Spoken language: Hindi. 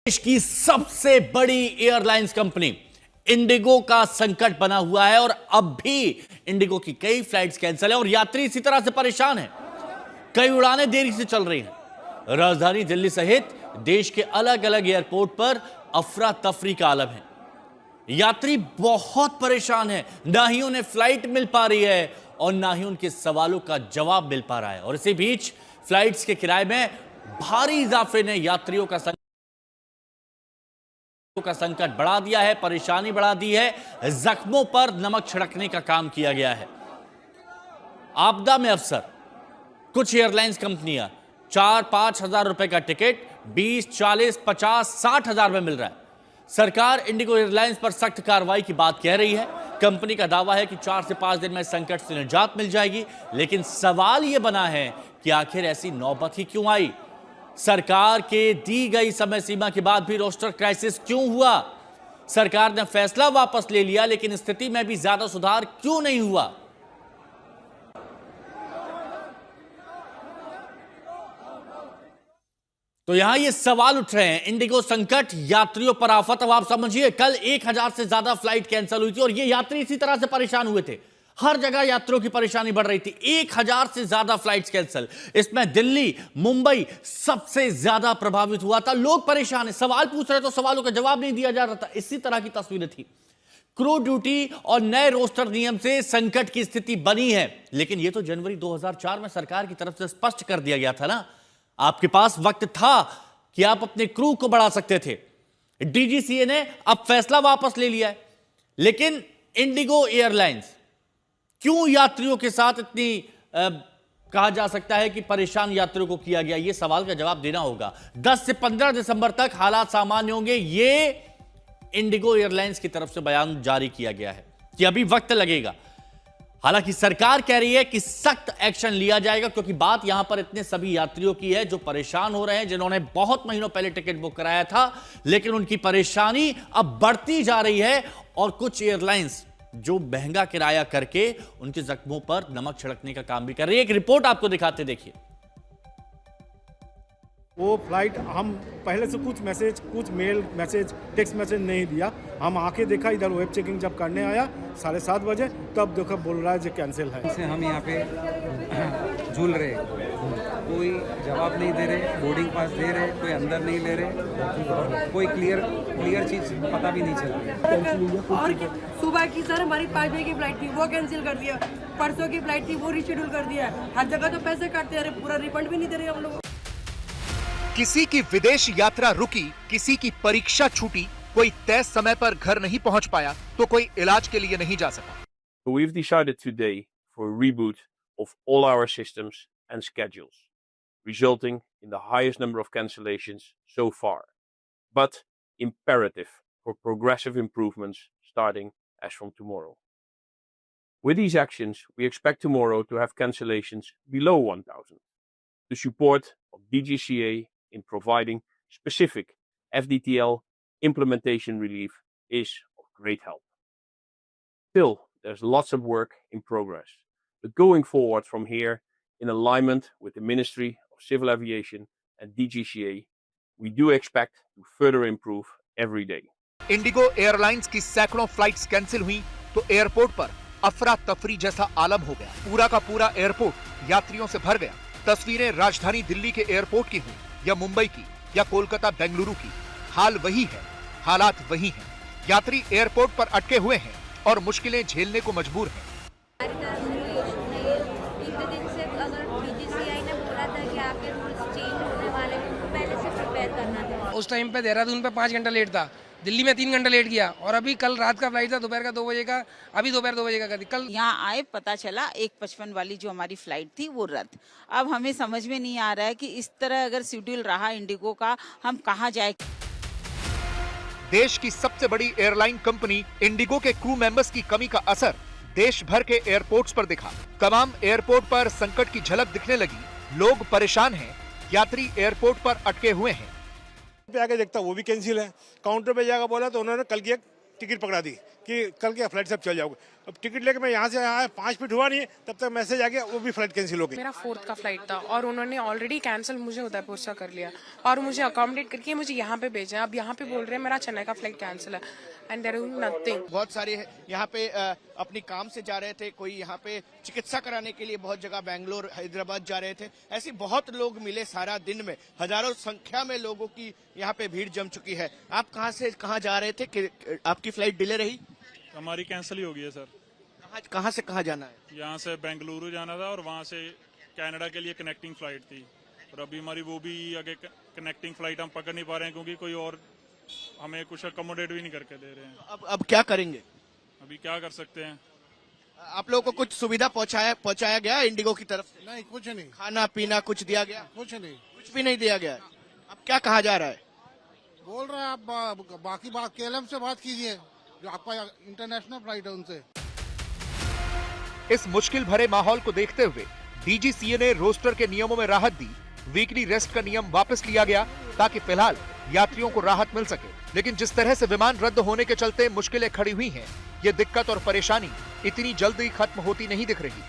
देश की सबसे बड़ी एयरलाइंस कंपनी इंडिगो का संकट बना हुआ है और अब भी इंडिगो की कई फ्लाइट्स कैंसिल है और यात्री इसी तरह से परेशान हैं। कई उड़ानें देरी से चल रही हैं। राजधानी दिल्ली सहित देश के अलग अलग एयरपोर्ट पर अफरा तफरी का आलम है। यात्री बहुत परेशान हैं, ना ही उन्हें फ्लाइट मिल पा रही है और ना ही उनके सवालों का जवाब मिल पा रहा है। और इसी बीच फ्लाइट्स के किराए में भारी इजाफे ने यात्रियों का संकट बढ़ा दिया है, परेशानी बढ़ा दी है। जख्मों पर नमक छिड़कने का काम किया गया है। आपदा में अफसर कुछ एयरलाइंस कंपनियां 4-5 हजार रुपए का टिकट 20, 40, 50, 60 हजार में मिल रहा है। सरकार इंडिगो एयरलाइंस पर सख्त कार्रवाई की बात कह रही है। कंपनी का दावा है कि 4 से 5 दिन में संकट से निजात मिल जाएगी, लेकिन सवाल यह बना है कि आखिर ऐसी नौबत ही क्यों आई। सरकार के दी गई समय सीमा के बाद भी रोस्टर क्राइसिस क्यों हुआ। सरकार ने फैसला वापस ले लिया, लेकिन स्थिति में भी ज्यादा सुधार क्यों नहीं हुआ। तो यहां ये सवाल उठ रहे हैं। इंडिगो संकट, यात्रियों पर आफत। अब आप समझिए, कल 1000 से ज्यादा फ्लाइट कैंसिल हुई थी और ये यात्री इसी तरह से परेशान हुए थे। हर जगह यात्रियों की परेशानी बढ़ रही थी। 1000 से ज्यादा फ्लाइट्स कैंसिल। इसमें दिल्ली, मुंबई सबसे ज्यादा प्रभावित हुआ था। लोग परेशान हैं, सवाल पूछ रहे तो सवालों का जवाब नहीं दिया जा रहा था। इसी तरह की तस्वीरें थी। क्रू ड्यूटी और नए रोस्टर नियम से संकट की स्थिति बनी है, लेकिन यह तो जनवरी 2004 में सरकार की तरफ से स्पष्ट कर दिया गया था ना। आपके पास वक्त था कि आप अपने क्रू को बढ़ा सकते थे। डीजीसीए ने अब फैसला वापस ले लिया है, लेकिन इंडिगो एयरलाइंस क्यों यात्रियों के साथ इतनी कहा जा सकता है कि परेशान यात्रियों को किया गया, यह सवाल का जवाब देना होगा। 10 से 15 दिसंबर तक हालात सामान्य होंगे, यह इंडिगो एयरलाइंस की तरफ से बयान जारी किया गया है कि अभी वक्त लगेगा। हालांकि सरकार कह रही है कि सख्त एक्शन लिया जाएगा, क्योंकि बात यहां पर इतने सभी यात्रियों की है जो परेशान हो रहे हैं, जिन्होंने बहुत महीनों पहले टिकट बुक कराया था, लेकिन उनकी परेशानी अब बढ़ती जा रही है। और कुछ एयरलाइंस जो महंगा किराया करके उनके जख्मों पर नमक छिड़कने का काम भी कर रही है। एक रिपोर्ट आपको दिखाते, देखिए। वो फ्लाइट हम पहले से कुछ मेल मैसेज टेक्स्ट मैसेज नहीं दिया। हम आके देखा, इधर वेब चेकिंग जब करने आया 7:30 बजे, तब देखो बोल रहा है जो कैंसिल है। से हम यहाँ पे झूल रहे, कोई जवाब नहीं दे रहे, बोर्डिंग पास दे रहे, कोई अंदर नहीं ले रहे, कोई क्लियर चीज़ पता भी नहीं चल रही। और सुबह की सर हमारी 5 बजे की फ्लाइट थी, वो कैंसिल कर दिया। परसों की फ्लाइट थी, वो रीशेड्यूल कर दिया। हर जगह तो पैसे काटते हैं, पूरा रिफंड भी नहीं दे रहे हम लोग। किसी की विदेश यात्रा रुकी, किसी की परीक्षा छूटी, कोई तय समय पर घर नहीं पहुंच पाया, तो कोई इलाज के लिए नहीं जा सका। So we've decided today for a reboot of all our systems and schedules, resulting in the highest number of cancellations so far, but imperative for progressive improvements starting as from tomorrow. With these actions, we expect tomorrow to have cancellations below 1,000. The support of DGCA in providing specific FDTL implementation relief is of great help. Still, there's lots of work in progress, but going forward from here, in alignment with the Ministry of Civil Aviation and DGCA, we do expect to further improve every day. Indigo airlines की सैकड़ों फ्लाइट्स कैंसिल हुई तो एयरपोर्ट पर अफरा तफरी जैसा आलम हो गया। पूरा का पूरा एयरपोर्ट यात्रियों से भर गया। तस्वीरें राजधानी दिल्ली के एयरपोर्ट की हों या मुंबई की या कोलकाता बेंगलुरु की, हाल वही है, हालात वही हैं। यात्री एयरपोर्ट पर अटके हुए हैं और मुश्किलें झेलने को मजबूर हैं। उस टाइम पे देहरादून पे 5 घंटा लेट था, दिल्ली में 3 घंटा लेट गया, और अभी कल रात का फ्लाइट था दोपहर का 2 बजे का, अभी दोपहर 2 बजे का कर दी। कल यहाँ आए, पता चला 1:55 वाली जो हमारी फ्लाइट थी वो रद्द। अब हमें समझ में नहीं आ रहा है कि इस तरह अगर शेड्यूल रहा इंडिगो का, हम कहाँ जाए। देश की सबसे बड़ी एयरलाइन कंपनी इंडिगो के क्रू मेंबर्स की कमी का असर देश भर के एयरपोर्ट्स पर दिखा। तमाम एयरपोर्ट पर संकट की झलक दिखने लगी। लोग परेशान हैं, यात्री एयरपोर्ट पर अटके हुए हैं। पे आके देखता वो भी कैंसिल है। काउंटर पे जाकर बोला तो उन्होंने कल की एक टिकट पकड़ा दी कि कल के फ्लाइट सब चल जाओगे। अब टिकट लेके मैं यहाँ से आया 5 फीट हुआ नहीं, तब तक मैसेज आ गया वो भी फ्लाइट कैंसिल हो गई। मेरा 4th का फ्लाइट था और उन्होंने ऑलरेडी कैंसिल मुझे उदयपुर से कर लिया और मुझे अकोमोडेट करके मुझे यहाँ पे भेजा। अब यहाँ पे बोल रहे हैं मेरा चेन्नई का फ्लाइट कैंसिल है एंड देयर इज नथिंग। बहुत सारे यहाँ पे अपनी काम से जा रहे थे, कोई यहाँ पे चिकित्सा कराने के लिए बहुत जगह बैंगलोर हैदराबाद जा रहे थे। ऐसे बहुत लोग मिले सारा दिन में, हजारों संख्या में लोगों की यहाँ पे भीड़ जम चुकी है। आप कहाँ से कहाँ जा रहे थे कि आपकी फ्लाइट डिले रही? हमारी कैंसिल ही हो गई है सर। कहाँ से कहाँ जाना है? यहाँ से बेंगलुरु जाना था और वहाँ से कनाडा के लिए कनेक्टिंग फ्लाइट थी और अभी हमारी वो भी आगे कनेक्टिंग फ्लाइट हम पकड़ नहीं पा रहे हैं क्योंकि कोई और हमें कुछ अकोमोडेट भी नहीं करके दे रहे हैं। अब क्या करेंगे? अभी क्या कर सकते हैं? आप लोगों को कुछ सुविधा पहुँचाया गया इंडिगो की तरफ से? नहीं, कुछ नहीं। खाना पीना कुछ दिया गया? कुछ नहीं, कुछ भी नहीं दिया गया। अब क्या कहा जा रहा है? बोल रहे हैं आप बाकी बात KLM से बात कीजिए, जो आपका इंटरनेशनल फ्लाइट है उनसे। इस मुश्किल भरे माहौल को देखते हुए DGCA ने रोस्टर के नियमों में राहत दी। वीकली रेस्ट का नियम वापस लिया गया ताकि फिलहाल यात्रियों को राहत मिल सके। लेकिन जिस तरह से विमान रद्द होने के चलते मुश्किलें खड़ी हुई हैं, ये दिक्कत और परेशानी इतनी जल्दी खत्म होती नहीं दिख रही।